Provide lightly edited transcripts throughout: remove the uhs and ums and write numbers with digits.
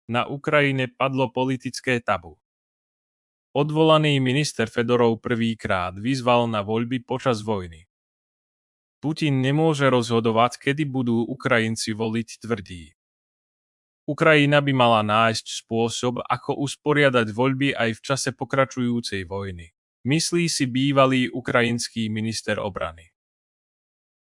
Na Ukrajine padlo politické tabu. Odvolaný minister Fedorov prvýkrát vyzval na voľby počas vojny. Putin nemôže rozhodovať, kedy budú Ukrajinci voliť, tvrdí. Ukrajina by mala nájsť spôsob, ako usporiadať voľby aj v čase pokračujúcej vojny. Myslí si bývalý ukrajinský minister obrany.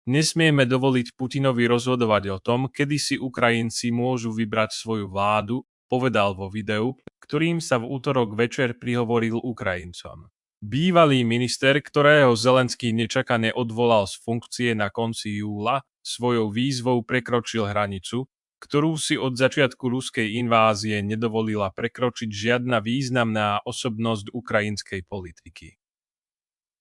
Nesmieme dovoliť Putinovi rozhodovať o tom, kedy si Ukrajinci môžu vybrať svoju vládu, povedal vo videu, ktorým sa v utorok večer prihovoril Ukrajincom. Bývalý minister, ktorého Zelenský nečakane odvolal z funkcie na konci júla, svojou výzvou prekročil hranicu, ktorú si od začiatku ruskej invázie nedovolila prekročiť žiadna významná osobnosť ukrajinskej politiky.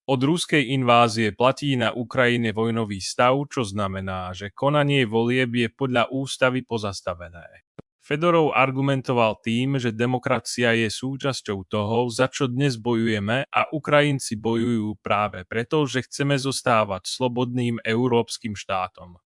Od ruskej invázie platí na Ukrajine vojnový stav, čo znamená, že konanie volieb je podľa ústavy pozastavené. Fedorov argumentoval tým, že demokracia je súčasťou toho, za čo dnes bojujeme, a Ukrajinci bojujú práve preto, že chceme zostávať slobodným európskym štátom.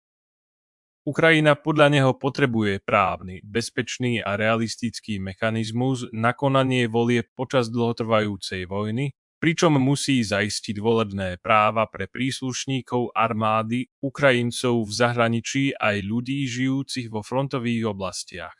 Ukrajina podľa neho potrebuje právny, bezpečný a realistický mechanizmus na konanie volieb počas dlhotrvajúcej vojny, pričom musí zaistiť volebné práva pre príslušníkov armády, Ukrajincov v zahraničí aj ľudí žijúcich vo frontových oblastiach.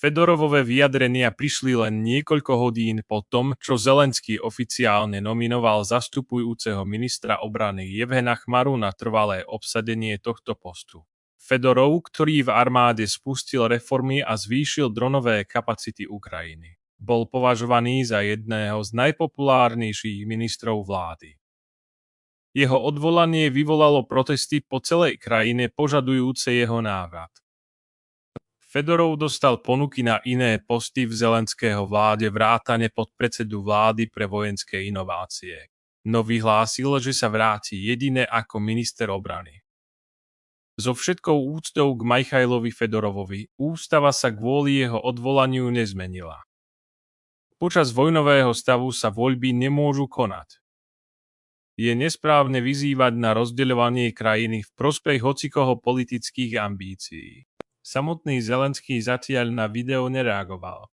Fedorovové vyjadrenia prišli len niekoľko hodín po tom, čo Zelenský oficiálne nominoval zastupujúceho ministra obrany Jevhena Chmaru na trvalé obsadenie tohto postu. Fedorov, ktorý v armáde spustil reformy a zvýšil dronové kapacity Ukrajiny, bol považovaný za jedného z najpopulárnejších ministrov vlády. Jeho odvolanie vyvolalo protesty po celej krajine požadujúce jeho návrat. Fedorov dostal ponuky na iné posty v Zelenského vláde vrátane podpredsedu vlády pre vojenské inovácie, no vyhlásil, že sa vráti jedine ako minister obrany. So všetkou úctou k Michailovi Fedorovovi, ústava sa kvôli jeho odvolaniu nezmenila. Počas vojnového stavu sa voľby nemôžu konať. Je nesprávne vyzývať na rozdeľovanie krajiny v prospech hocikoho politických ambícií. Samotný Zelenský zatiaľ na video nereagoval.